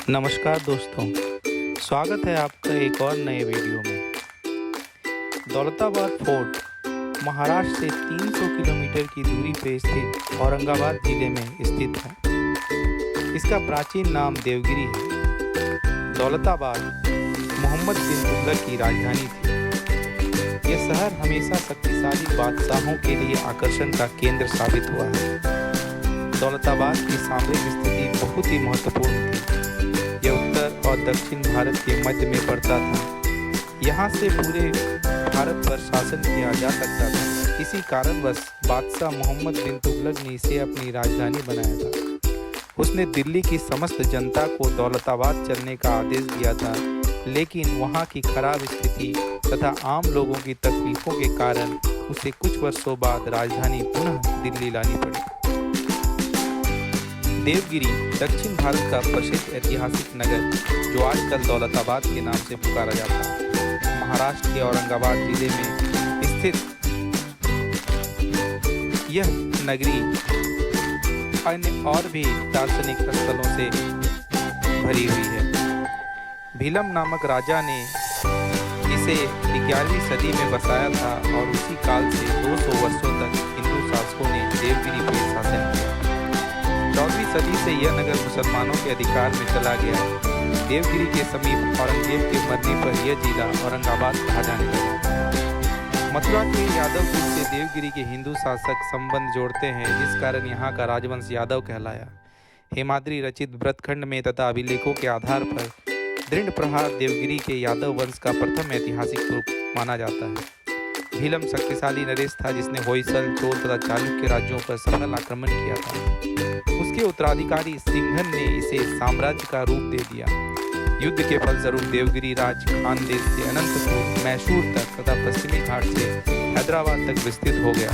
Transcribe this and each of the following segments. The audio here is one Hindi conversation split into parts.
नमस्कार दोस्तों, स्वागत है आपका एक और नए वीडियो में। दौलताबाद फोर्ट महाराष्ट्र से 300 किलोमीटर की दूरी पर स्थित औरंगाबाद जिले में स्थित है। इसका प्राचीन नाम देवगिरी है। दौलताबाद मोहम्मद बिन तुगलक की राजधानी थी। यह शहर हमेशा शक्तिशाली बादशाहों के लिए आकर्षण का केंद्र साबित हुआ है। दौलताबाद की सामरिक स्थिति बहुत ही महत्वपूर्ण थी। यह उत्तर और दक्षिण भारत के मध्य में पड़ता था। यहाँ से पूरे भारत पर शासन किया जा सकता था। इसी कारणवश बादशाह मोहम्मद बिन तुगलक ने इसे अपनी राजधानी बनाया था। उसने दिल्ली की समस्त जनता को दौलताबाद चलने का आदेश दिया था, लेकिन वहाँ की खराब स्थिति तथा आम लोगों की तकलीफों के कारण उसे कुछ वर्षों बाद राजधानी पुनः दिल्ली लानी पड़ी। देवगिरी दक्षिण भारत का प्रसिद्ध ऐतिहासिक नगर, जो आजकल दौलताबाद के नाम से पुकारा जाता है, महाराष्ट्र के औरंगाबाद जिले में स्थित यह नगरी अन्य और भी दार्शनिक स्थलों से भरी हुई है। भीलम नामक राजा ने इसे 11वीं सदी में बसाया था और उसी काल से 200 वर्षों तक हिंदू शासकों ने देवगिरी पर शासन किया। 14वीं सदी से यह नगर मुसलमानों के अधिकार में चला गया। देवगिरी के समीप औरंगजेब के मरने पर यह जिला औरंगाबाद कहा जाने लगा। मथुरा के यादव कुल से देवगिरी के हिंदू शासक संबंध जोड़ते हैं, जिस कारण यहाँ का राजवंश यादव कहलाया। हेमाद्री रचित व्रतखंड में तथा अभिलेखों के आधार पर दृढ़ प्रहार देवगिरी के यादव वंश का प्रथम ऐतिहासिक रूप माना जाता है। भीलम शक्तिशाली नरेश था, जिसने होयसल, चोल तथा चालुक्य राज्यों पर सफल आक्रमण किया था। उसके उत्तराधिकारी सिंघन ने इसे साम्राज्य का रूप दे दिया। युद्ध के फलस्वरूप देवगिरी राज्य खानदेश से अनंतपुर, मैसूर तक तथा पश्चिमी घाट से हैदराबाद तक विस्तृत हो गया।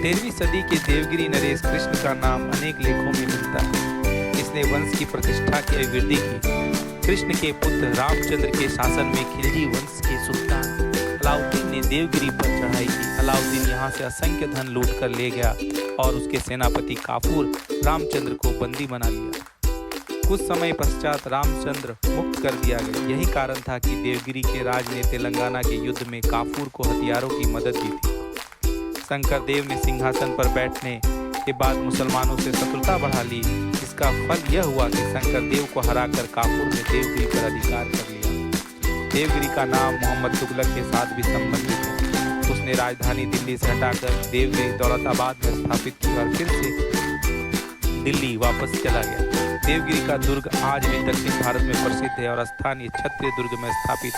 13वीं सदी के देवगिरी नरेश कृष्ण का नाम अनेक लेखों में मिलता है। इसने वंश की प्रतिष्ठा की अभिवृद्धि की। कृष्ण के पुत्र रामचंद्र के शासन में खिलजी वंश के सुल्तान अलाउद्दीन ने देवगिरी पर चढ़ाई की। अलाउद्दीन यहाँ से असंख्य धन लूट कर ले गया और उसके सेनापति काफूर रामचंद्र को बंदी बना लिया। कुछ समय पश्चात रामचंद्र मुक्त कर दिया गया। यही कारण था कि देवगिरी के राज ने तेलंगाना के युद्ध में काफूर को हथियारों की मदद दी थी। शंकरदेव ने सिंहासन पर बैठने के बाद मुसलमानों से शत्रुता बढ़ा ली। इसका फल यह हुआ कि शंकरदेव को हराकर काफूर ने देवगिरी पर अधिकार कर लिया। देवगिरी का नाम मोहम्मद तुगलक के साथ भी संबंधित है। उसने राजधानी दिल्ली से हटाकर देवगिरी दौलताबाद में स्थापित की और फिर से दिल्ली वापस चला गया। देवगिरी का दुर्ग आज भी दक्षिण भारत में प्रसिद्ध है और स्थानीय क्षत्रिय दुर्ग में स्थापित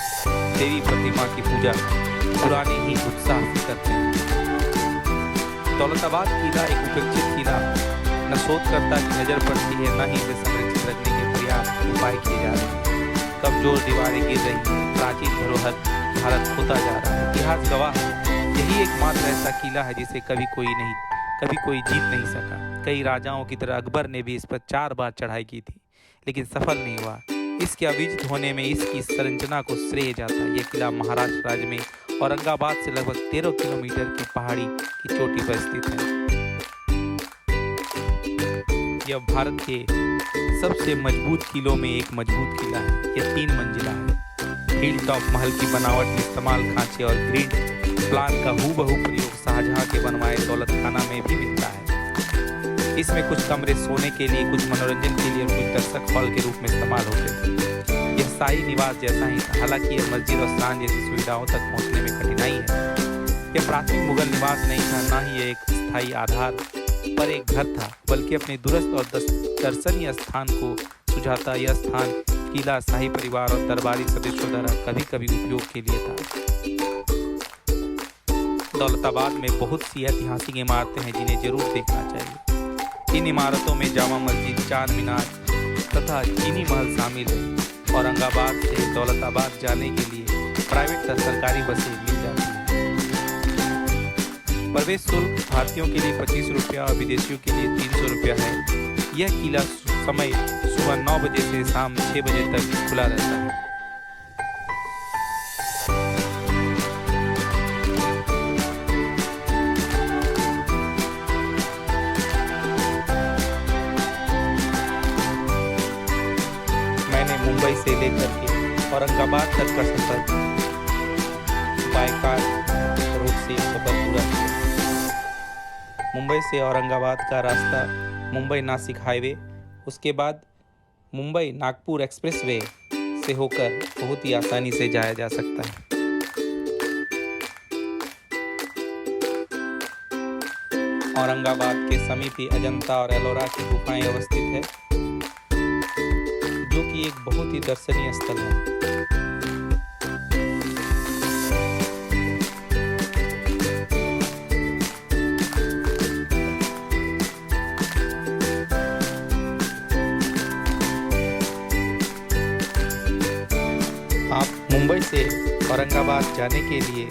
देवी प्रतिमा की पूजा पुराने ही उत्साह से करते हैं। दौलताबाद किला एक उपेक्षित किला, न शोधकर्ता की नजर पड़ती है, न ही इसे संरक्षित रखने के पर्याप्त उपाय किए जा रहे हैं। कमजोर दीवारें गिर रही हैं, प्राचीन धरोहर भारत खोता जा रहा है। इतिहास गवाह है, यही एकमात्र ऐसा किला है जिसे कभी कोई जीत नहीं सका। कई राजाओं की तरह अकबर ने भी इस पर 4 बार चढ़ाई की थी, लेकिन सफल नहीं हुआ। इसके अविजित होने में इसकी संरचना को श्रेय जाता है। यह किला महाराष्ट्र राज्य में औरंगाबाद से लगभग 13 किलोमीटर की पहाड़ी की चोटी पर स्थित है। यह भारत के सबसे मजबूत किलों में एक मजबूत किला है। यह 3 मंजिला है। हिल टॉप महल की बनावट में इस्तेमाल खांचे और ग्रीन प्लान का हूबहू प्रयोग शाहजहां के बनवाए दौलत खाना में भी मिलता है। इसमें कुछ कमरे सोने के लिए, कुछ मनोरंजन के लिए और कुछ दर्शक हॉल के रूप में इस्तेमाल होते थे। यह शाही निवास जैसा ही था, हालांकि यह मस्जिद और स्नान जैसी सुविधाओं तक पहुँचने में कठिनाई है। यह प्राथमिक मुगल निवास नहीं था, न ही यह एक स्थायी आधार पर एक घर था, बल्कि अपने दूरस्थ और दर्शनीय स्थान को सुझाता यह स्थान किला शाही परिवार और दरबारी सदस्यों द्वारा कभी कभी उपयोग के लिए था। दौलताबाद में बहुत सी ऐतिहासिक इमारतें हैं जिन्हें जरूर देखना चाहिए। इन इमारतों में जामा मस्जिद, चार मीनार तथा चीनी महल शामिल है। औरंगाबाद से दौलताबाद जाने के लिए प्राइवेट तथा सरकारी बसें मिल जाती हैं। प्रवेश शुल्क भारतीयों के लिए 25 रुपया और विदेशियों के लिए 300 रुपया है। यह किला समय सुबह 9 बजे से शाम 6 बजे तक खुला रहता है। मुंबई से लेकर के औरंगाबाद तक का सफर बाय कार रोड से सफर पूरा किया। मुंबई से औरंगाबाद का रास्ता मुंबई नासिक हाईवे, उसके बाद मुंबई नागपुर एक्सप्रेसवे से होकर बहुत ही आसानी से जाया जा सकता है। औरंगाबाद के समीप ही अजंता और एलोरा की गुफाएं अवस्थित है, जो कि एक बहुत ही दर्शनीय स्थल है। आप मुंबई से औरंगाबाद जाने के लिए,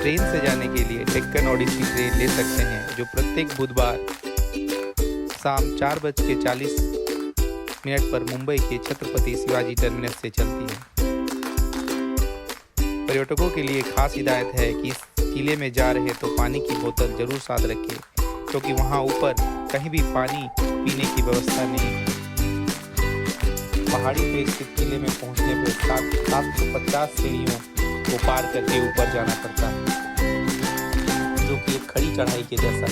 ट्रेन से जाने के लिए डेक्कन ओडिसी ट्रेन ले सकते हैं, जो प्रत्येक बुधवार शाम 4:40 पर मुंबई के छत्रपति शिवाजी टर्मिनस से चलती है। पर्यटकों के लिए खास हिदायत है कि इस किले में जा रहे तो पानी की बोतल जरूर साथ रखें, क्योंकि वहां ऊपर कहीं भी पानी पीने की व्यवस्था नहीं है। पहाड़ी पे स्थित किले में पहुंचने पर 750 सीढ़ियों को पार करके ऊपर जाना पड़ता है, जो कि एक खड़ी चढ़ाई के जैसा है।